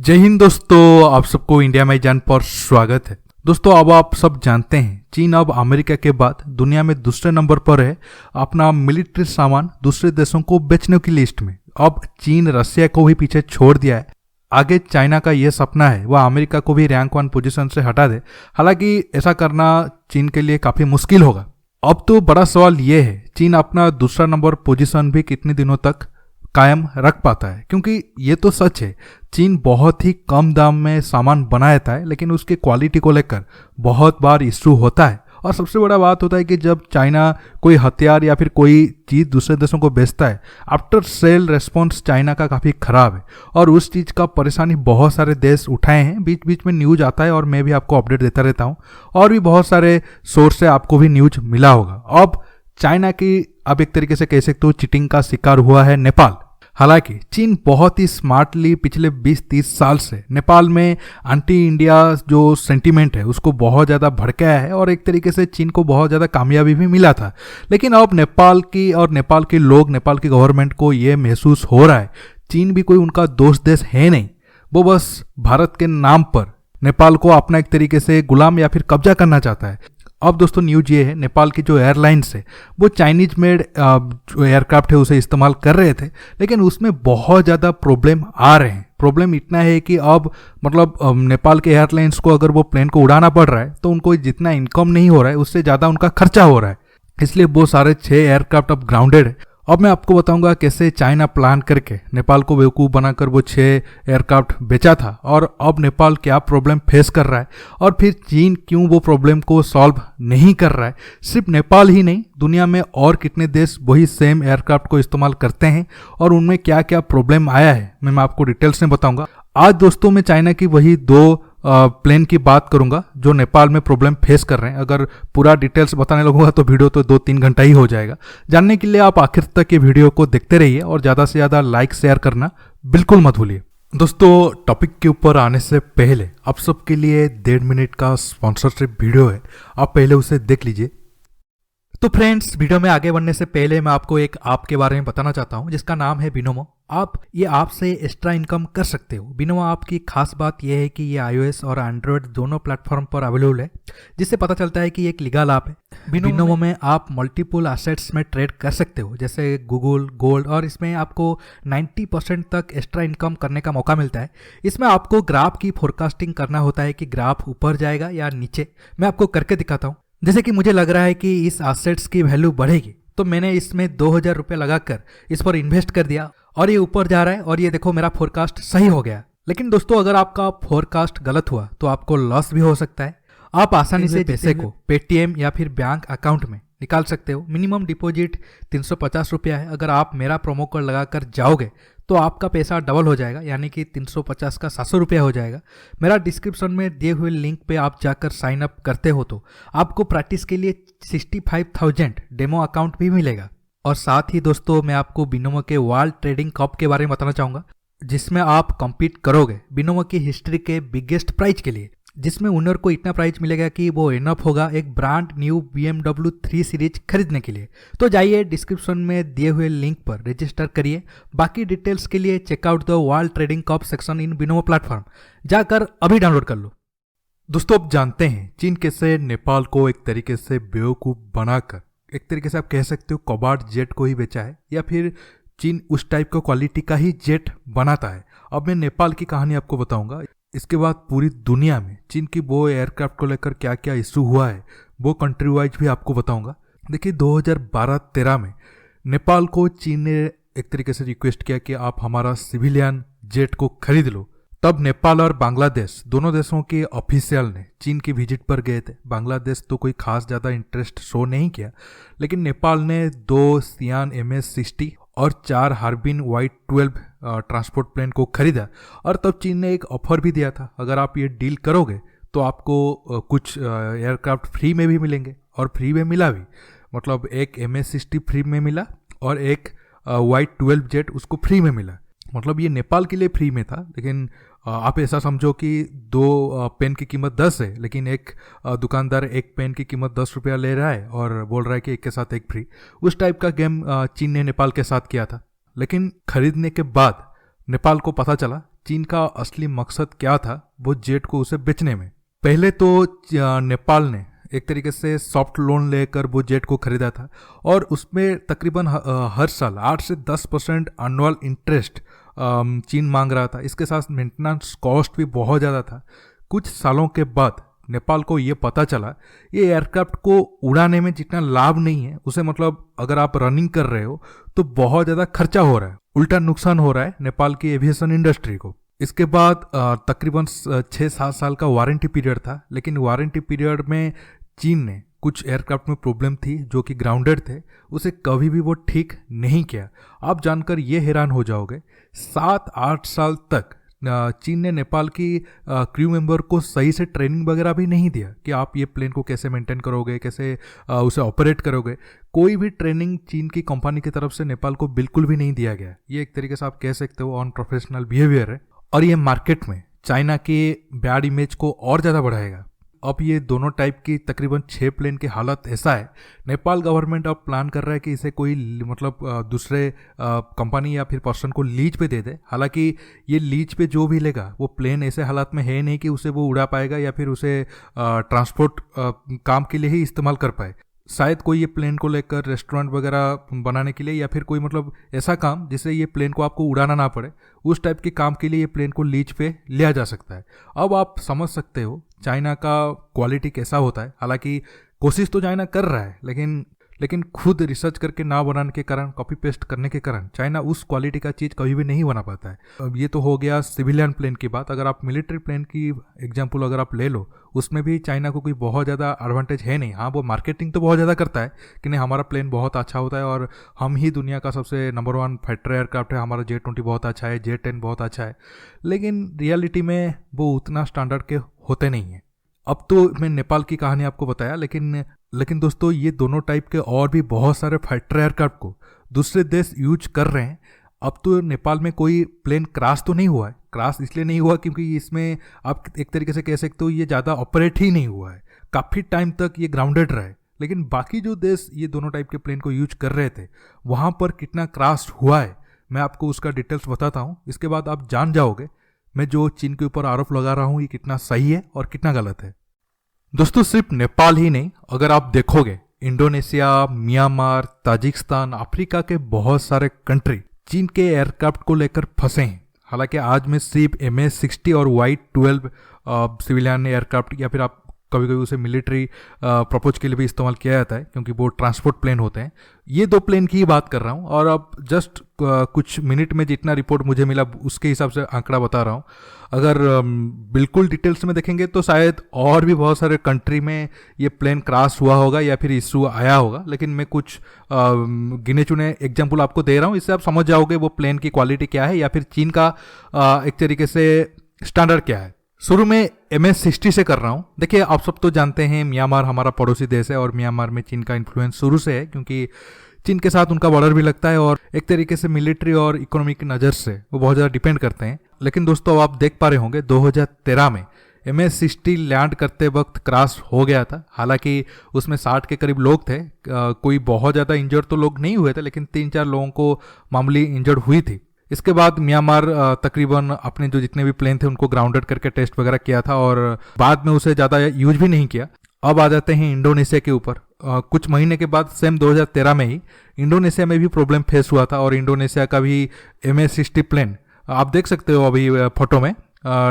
जय हिंद दोस्तों, आप सबको इंडिया में जान पर स्वागत है। दोस्तों, अब आप सब जानते हैं चीन अब अमेरिका के बाद दुनिया में दूसरे नंबर पर है अपना मिलिट्री सामान दूसरे देशों को बेचने की लिस्ट में। अब चीन रशिया को भी पीछे छोड़ दिया है। आगे चाइना का यह सपना है वह अमेरिका को भी रैंक 1 पोजीशन से हटा दे। हालांकि ऐसा करना चीन के लिए काफी मुश्किल होगा। अब तो बड़ा सवाल यह है चीन अपना दूसरा नंबर पोजीशन भी कितने दिनों तक कायम रख पाता है, क्योंकि ये तो सच है चीन बहुत ही कम दाम में सामान बनाता है, लेकिन उसके क्वालिटी को लेकर बहुत बार इशू होता है। और सबसे बड़ा बात होता है कि जब चाइना कोई हथियार या फिर कोई चीज़ दूसरे देशों को बेचता है, आफ्टर सेल रेस्पॉन्स चाइना का काफ़ी ख़राब है और उस चीज़ का परेशानी बहुत सारे देश उठाए हैं। बीच बीच में न्यूज आता है और मैं भी आपको अपडेट देता रहता हूँ और भी बहुत सारे सोर्स से आपको भी न्यूज मिला होगा। अब चाइना की अब एक तरीके से कह सकते हो चीटिंग का शिकार हुआ है नेपाल। हालांकि चीन बहुत ही स्मार्टली पिछले 20-30 साल से नेपाल में एंटी इंडिया जो सेंटीमेंट है उसको बहुत ज़्यादा भड़काया है और एक तरीके से चीन को बहुत ज़्यादा कामयाबी भी मिला था। लेकिन अब नेपाल की और नेपाल के लोग, नेपाल की गवर्नमेंट को ये महसूस हो रहा है चीन भी कोई उनका दोस्त देश है नहीं, वो बस भारत के नाम पर नेपाल को अपना एक तरीके से गुलाम या फिर कब्जा करना चाहता है। अब दोस्तों न्यूज ये है नेपाल की जो एयरलाइंस है वो चाइनीज मेड जो एयरक्राफ्ट है उसे इस्तेमाल कर रहे थे, लेकिन उसमें बहुत ज़्यादा प्रॉब्लम आ रहे हैं। प्रॉब्लम इतना है कि अब नेपाल के एयरलाइंस को अगर वो प्लेन को उड़ाना पड़ रहा है तो उनको जितना इनकम नहीं हो रहा है उससे ज़्यादा उनका खर्चा हो रहा है, इसलिए वो सारे 6 एयरक्राफ्ट अब ग्राउंडेड है। अब मैं आपको बताऊंगा कैसे चाइना प्लान करके नेपाल को बेवकूफ़ बनाकर वो 6 एयरक्राफ्ट बेचा था और अब नेपाल क्या प्रॉब्लम फेस कर रहा है और फिर चीन क्यों वो प्रॉब्लम को सॉल्व नहीं कर रहा है। सिर्फ नेपाल ही नहीं, दुनिया में और कितने देश वही सेम एयरक्राफ्ट को इस्तेमाल करते हैं और उनमें क्या क्या प्रॉब्लम आया है मैं आपको डिटेल्स में बताऊंगा। आज दोस्तों मैं चाइना की वही 2 प्लेन की बात करूंगा जो नेपाल में प्रॉब्लम फेस कर रहे हैं। अगर पूरा डिटेल्स बताने लगूंगा तो वीडियो तो 2-3 घंटा ही हो जाएगा। जानने के लिए आप आखिर तक ये वीडियो को देखते रहिए और ज़्यादा से ज़्यादा लाइक शेयर करना बिल्कुल मत भूलिए। दोस्तों, टॉपिक के ऊपर आने से पहले आप सबके लिए 1.5 मिनट का स्पॉन्सरशिप वीडियो है, आप पहले उसे देख लीजिए। तो फ्रेंड्स, वीडियो में आगे बढ़ने से पहले मैं आपको एक ऐप के बारे में बताना चाहता हूं जिसका नाम है बिनोमो। आप ये ऐप से एक्स्ट्रा इनकम कर सकते हो। बिनोमो ऐप की खास बात यह है कि ये iOS और एंड्रॉयड दोनों प्लेटफॉर्म पर अवेलेबल है, जिससे पता चलता है कि ये एक लीगल ऐप है। बिनोमो में आप मल्टीपल एसेट्स में ट्रेड कर सकते हो जैसे गूगल, गोल्ड, और इसमें आपको 90% तक एक्स्ट्रा इनकम करने का मौका मिलता है। इसमें आपको ग्राफ की फोरकास्टिंग करना होता है कि ग्राफ ऊपर जाएगा या नीचे। मैं आपको करके दिखाता हूँ। जैसे कि मुझे लग रहा है कि इस एसेट्स की वैल्यू बढ़ेगी तो मैंने इसमें 2000 रुपये लगाकर इस पर इन्वेस्ट कर दिया और ये ऊपर जा रहा है और ये देखो मेरा फोरकास्ट सही हो गया। लेकिन दोस्तों, अगर आपका फोरकास्ट गलत हुआ तो आपको लॉस भी हो सकता है। आप आसानी से पैसे को पेटीएम या फिर बैंक अकाउंट में निकाल सकते हो। मिनिमम डिपॉजिट 350 रुपया है। अगर आप मेरा प्रोमो कोड लगाकर जाओगे तो आपका पैसा डबल हो जाएगा, यानी कि 350 का 700 रुपया हो जाएगा। मेरा डिस्क्रिप्शन में दिए हुए लिंक पे आप जाकर साइन अप करते हो तो आपको प्रैक्टिस के लिए 65,000 डेमो अकाउंट भी मिलेगा। और साथ ही दोस्तों, मैं आपको बिनोमो के वर्ल्ड ट्रेडिंग कप के बारे में बताना चाहूँगा जिसमें आप कम्पीट करोगे बिनोमो की हिस्ट्री के बिगेस्ट प्राइज के लिए, जिसमें ओनर को इतना प्राइज मिलेगा कि वो इनफ होगा एक ब्रांड न्यू BMW 3 सीरीज खरीदने के लिए। तो जाइए डिस्क्रिप्शन में दिए हुए लिंक पर रजिस्टर करिए। बाकी डिटेल्स के लिए checkout the world trading cup section in Binomo platform, जाकर अभी डाउनलोड कर लो। दोस्तों, आप जानते हैं चीन कैसे नेपाल को एक तरीके से बेवकूफ़ बनाकर, एक तरीके से आप कह सकते हो कबाड़ जेट को ही बेचा है, या फिर चीन उस टाइप का क्वालिटी का ही जेट बनाता है। अब मैं नेपाल की कहानी आपको बताऊंगा। इसके बाद पूरी दुनिया में चीन की वो एयरक्राफ्ट को लेकर क्या क्या इशू हुआ है वो कंट्री वाइज भी आपको बताऊंगा। देखिए, 2012-13 में नेपाल को चीन ने एक तरीके से रिक्वेस्ट किया कि आप हमारा सिविलियन जेट को खरीद लो। तब नेपाल और बांग्लादेश दोनों देशों के ऑफिशियल ने चीन की विजिट पर गए थे। बांग्लादेश तो कोई खास ज़्यादा इंटरेस्ट शो नहीं किया, लेकिन नेपाल ने 2 सियान MS-60 और 4 हार्बिन Y-12 ट्रांसपोर्ट प्लेन को खरीदा। और तब चीन ने एक ऑफर भी दिया था, अगर आप ये डील करोगे तो आपको कुछ एयरक्राफ्ट फ्री में भी मिलेंगे, और फ्री में मिला भी। मतलब एक MS-60 फ्री में मिला और एक Y-12 जेट उसको फ्री में मिला। मतलब ये नेपाल के लिए फ्री में था, लेकिन आप ऐसा समझो कि 2 पेन की कीमत 10 है, लेकिन एक दुकानदार एक पेन की कीमत 10 रुपया ले रहा है और बोल रहा है कि एक के साथ एक फ्री। उस टाइप का गेम चीन ने नेपाल के साथ किया था। लेकिन खरीदने के बाद नेपाल को पता चला चीन का असली मकसद क्या था वो जेट को उसे बेचने में। पहले तो नेपाल ने एक तरीके से सॉफ्ट लोन लेकर वो जेट को खरीदा था और उसमें तकरीबन हर साल 8 से 10% एनुअल इंटरेस्ट चीन मांग रहा था। इसके साथ मेंटेनेंस कॉस्ट भी बहुत ज़्यादा था। कुछ सालों के बाद नेपाल को ये पता चला ये एयरक्राफ्ट को उड़ाने में जितना लाभ नहीं है उसे, मतलब अगर आप रनिंग कर रहे हो तो बहुत ज़्यादा खर्चा हो रहा है, उल्टा नुकसान हो रहा है नेपाल की एविएशन इंडस्ट्री को। इसके बाद तकरीबन 6-7 साल का वारंटी पीरियड था, लेकिन वारंटी पीरियड में चीन ने कुछ एयरक्राफ्ट में प्रॉब्लम थी जो कि ग्राउंडेड थे, उसे कभी भी वो ठीक नहीं किया। आप जानकर ये हैरान हो जाओगे 7-8 साल तक चीन ने नेपाल की क्रू मेंबर को सही से ट्रेनिंग वगैरह भी नहीं दिया कि आप ये प्लेन को कैसे मेंटेन करोगे, कैसे उसे ऑपरेट करोगे। कोई भी ट्रेनिंग चीन की कंपनी की तरफ से नेपाल को बिल्कुल भी नहीं दिया गया। ये एक तरीके से आप कह सकते हो अनप्रोफेशनल बिहेवियर है और ये मार्केट में चाइना के बैड इमेज को और ज़्यादा बढ़ाएगा। अब ये दोनों टाइप की तकरीबन 6 प्लेन की हालत ऐसा है, नेपाल गवर्नमेंट अब प्लान कर रहा है कि इसे कोई मतलब दूसरे कंपनी या फिर पर्सन को लीज पे दे दे। हालांकि ये लीज पे जो भी लेगा वो प्लेन ऐसे हालात में है नहीं कि उसे वो उड़ा पाएगा या फिर उसे ट्रांसपोर्ट काम के लिए ही इस्तेमाल कर पाए। शायद कोई ये प्लेन को लेकर रेस्टोरेंट वगैरह बनाने के लिए या फिर कोई मतलब ऐसा काम जिससे ये प्लेन को आपको उड़ाना ना पड़े, उस टाइप के काम के लिए ये प्लेन को लीज पे लिया जा सकता है। अब आप समझ सकते हो चाइना का क्वालिटी कैसा होता है। हालांकि कोशिश तो चाइना कर रहा है, लेकिन खुद रिसर्च करके ना बनाने के कारण, कॉपी पेस्ट करने के कारण चाइना उस क्वालिटी का चीज़ कभी भी नहीं बना पाता है। अब ये तो हो गया सिविलियन प्लेन की बात। अगर आप मिलिट्री प्लेन की एग्जांपल अगर आप ले लो, उसमें भी चाइना को कोई बहुत ज़्यादा एडवांटेज है नहीं। हाँ, वो मार्केटिंग तो बहुत ज़्यादा करता है कि नहीं हमारा प्लेन बहुत अच्छा होता है और हम ही दुनिया का सबसे नंबर 1 फाइटर एयरक्राफ्ट है, हमारा J-20 बहुत अच्छा है, J-10 बहुत अच्छा है। लेकिन रियलिटी में वो उतना स्टैंडर्ड के होते नहीं हैं। अब तो मैं नेपाल की कहानी आपको बताया, लेकिन दोस्तों ये दोनों टाइप के और भी बहुत सारे फाइटर एयरक्राफ्ट को दूसरे देश यूज कर रहे हैं। अब तो नेपाल में कोई प्लेन क्रैश तो नहीं हुआ है। क्रैश इसलिए नहीं हुआ क्योंकि इसमें आप एक तरीके से कह सकते हो ये ज़्यादा ऑपरेट ही नहीं हुआ है, काफ़ी टाइम तक ये ग्राउंडेड रहे। लेकिन बाकी जो देश ये दोनों टाइप के प्लेन को यूज कर रहे थे वहाँ पर कितना क्रैश हुआ है मैं आपको उसका डिटेल्स बताता हूँ। इसके बाद आप जान जाओगे मैं जो चीन के ऊपर आरोप लगा रहा हूँ ये कितना सही है और कितना गलत है। दोस्तों सिर्फ नेपाल ही नहीं, अगर आप देखोगे इंडोनेशिया, म्यांमार, ताजिकिस्तान, अफ्रीका के बहुत सारे कंट्री चीन के एयरक्राफ्ट को लेकर फंसे हैं। हालांकि आज में सिर्फ MS-60 और Y-12 सिविलियन एयरक्राफ्ट या फिर आप कभी कभी उसे मिलिट्री पर्पज के लिए भी इस्तेमाल किया जाता है क्योंकि वो ट्रांसपोर्ट प्लेन होते हैं। ये 2 प्लेन की ही बात कर रहा हूँ और अब जस्ट कुछ मिनट में जितना रिपोर्ट मुझे मिला उसके हिसाब से आंकड़ा बता रहा हूँ। अगर बिल्कुल डिटेल्स में देखेंगे तो शायद और भी बहुत सारे कंट्री में ये प्लेन क्रैश हुआ होगा या फिर इशू आया होगा, लेकिन मैं कुछ गिने चुने एग्जाम्पल आपको दे रहा हूँ। इससे आप समझ जाओगे वो प्लेन की क्वालिटी क्या है या फिर चीन का एक तरीके से स्टैंडर्ड क्या है। शुरू में MS-60 से कर रहा हूँ। देखिए आप सब तो जानते हैं म्यांमार हमारा पड़ोसी देश है और म्यांमार में चीन का इन्फ्लुएंस शुरू से है क्योंकि चीन के साथ उनका बॉर्डर भी लगता है और एक तरीके से मिलिट्री और इकोनॉमी की नज़र से वो बहुत ज़्यादा डिपेंड करते हैं। लेकिन दोस्तों आप देख पा रहे होंगे 2013 में MS-60 लैंड करते वक्त क्रैश हो गया था। हालांकि उसमें 60 के करीब लोग थे, कोई बहुत ज़्यादा इंजर्ड तो लोग नहीं हुए थे, लेकिन 3-4 लोगों को मामूली इंजर्ड हुई थी। इसके बाद म्यांमार तकरीबन अपने जो जितने भी प्लेन थे उनको ग्राउंडेड करके टेस्ट वगैरह किया था और बाद में उसे ज़्यादा यूज भी नहीं किया। अब आ जाते हैं इंडोनेशिया के ऊपर। कुछ महीने के बाद सेम 2013 में ही इंडोनेशिया में भी प्रॉब्लम फेस हुआ था और इंडोनेशिया का भी MS-60 प्लेन आप देख सकते हो अभी फोटो में,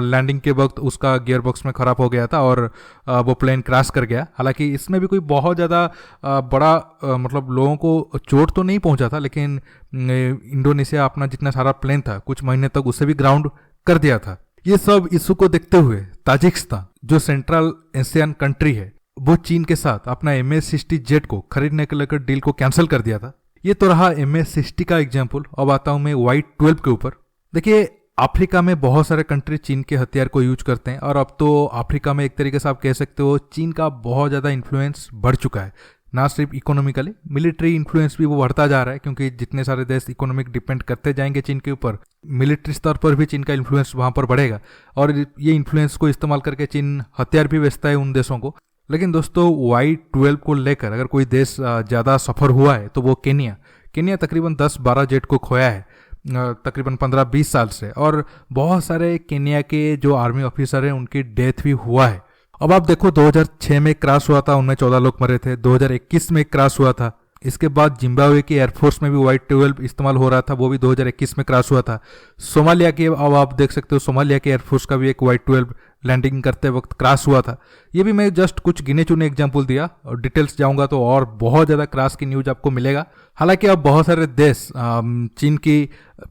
लैंडिंग के वक्त उसका गियर बॉक्स में ख़राब हो गया था और वो प्लेन क्रैश कर गया। हालांकि इसमें भी कोई बहुत ज़्यादा बड़ा मतलब लोगों को चोट तो नहीं पहुंचा था, लेकिन इंडोनेशिया अपना जितना सारा प्लेन था कुछ महीने तक उसे भी ग्राउंड कर दिया था। ये सब इशू को देखते हुए ताजिकिस्तान जो सेंट्रल एशियन कंट्री है वो चीन के साथ अपना MS-60 जेट को खरीदने के लेकर डील को कैंसिल कर दिया था। ये तो रहा MS-60 का एग्जाम्पल। अब आता हूँ मैं Y-12 के ऊपर। देखिए अफ्रीका में बहुत सारे कंट्री चीन के हथियार को यूज करते हैं और अब तो अफ्रीका में एक तरीके से आप कह सकते हो चीन का बहुत ज़्यादा इन्फ्लुएंस बढ़ चुका है। ना सिर्फ इकोनॉमिकली, मिलिट्री इन्फ्लुएंस भी वो बढ़ता जा रहा है क्योंकि जितने सारे देश इकोनॉमिक डिपेंड करते जाएंगे चीन के ऊपर, मिलिट्री स्तर पर भी चीन का इन्फ्लुएंस वहाँ पर बढ़ेगा और ये इन्फ्लुएंस को इस्तेमाल करके चीन हथियार भी बेचता है उन देशों को। लेकिन दोस्तों Y-12 को लेकर अगर कोई देश ज़्यादा सफ़र हुआ है तो वो केनिया तकरीबन 10-12 जेट को खोया है। तकरीबन 15-20 साल से, और बहुत सारे केन्या के जो आर्मी ऑफिसर हैं उनकी डेथ भी हुआ है। अब आप देखो 2006 में क्रैश हुआ था, उनमें 14 लोग मरे थे। 2021 में क्रैश हुआ था। इसके बाद जिम्बाब्वे की एयरफोर्स में भी Y-12 इस्तेमाल हो रहा था, वो भी 2021 में क्रैश हुआ था। सोमालिया की अब आप देख सकते हो, सोमालिया के एयरफोर्स का भी एक Y-12 लैंडिंग करते वक्त क्रैश हुआ था। ये भी मैं जस्ट कुछ गिने चुने एग्जाम्पल दिया, और डिटेल्स जाऊंगा तो और बहुत ज़्यादा क्रैश की न्यूज आपको मिलेगा। हालांकि अब बहुत सारे देश चीन की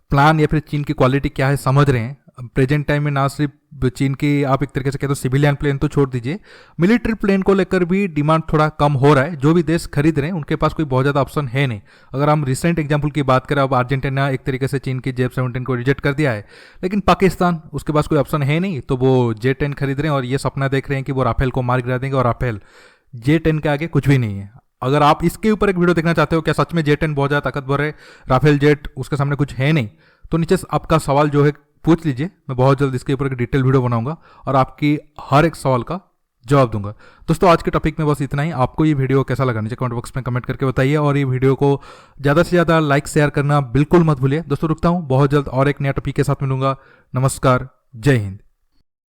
प्लान या फिर चीन की क्वालिटी क्या है समझ रहे हैं। प्रेजेंट टाइम में ना सिर्फ चीन की आप एक तरीके से कहते हो सिविलियन प्लेन तो छोड़ दीजिए, मिलिट्री प्लेन को लेकर भी डिमांड थोड़ा कम हो रहा है। जो भी देश खरीद रहे हैं उनके पास कोई बहुत ज़्यादा ऑप्शन है नहीं। अगर हम रिसेंट एग्जांपल की बात करें, अब अर्जेंटीना एक तरीके से चीन की J-17 को रिजेक्ट कर दिया है, लेकिन पाकिस्तान उसके पास कोई ऑप्शन है नहीं, तो वो J-10 खरीद रहे हैं और ये सपना देख रहे हैं कि वो राफेल को मार गिरा देंगे, और राफेल J-10 के आगे कुछ भी नहीं है। अगर आप इसके ऊपर एक वीडियो देखना चाहते हो, क्या सच में J-10 बहुत ज़्यादा ताकतवर है, राफेल जेट उसके सामने कुछ है नहीं, तो नीचे आपका सवाल जो है पूछ लीजिए। मैं बहुत जल्द इसके ऊपर एक डिटेल वीडियो बनाऊंगा और आपकी हर एक सवाल का जवाब दूंगा। दोस्तों आज के टॉपिक में बस इतना ही। आपको ये वीडियो कैसा लगा नीचे कमेंट बॉक्स में कमेंट करके बताइए, और ये वीडियो को ज़्यादा से ज़्यादा लाइक शेयर करना बिल्कुल मत भूलिए। दोस्तों रुकता हूँ, बहुत जल्द और एक नया टॉपिक के साथ मिलूंगा। नमस्कार, जय हिंद।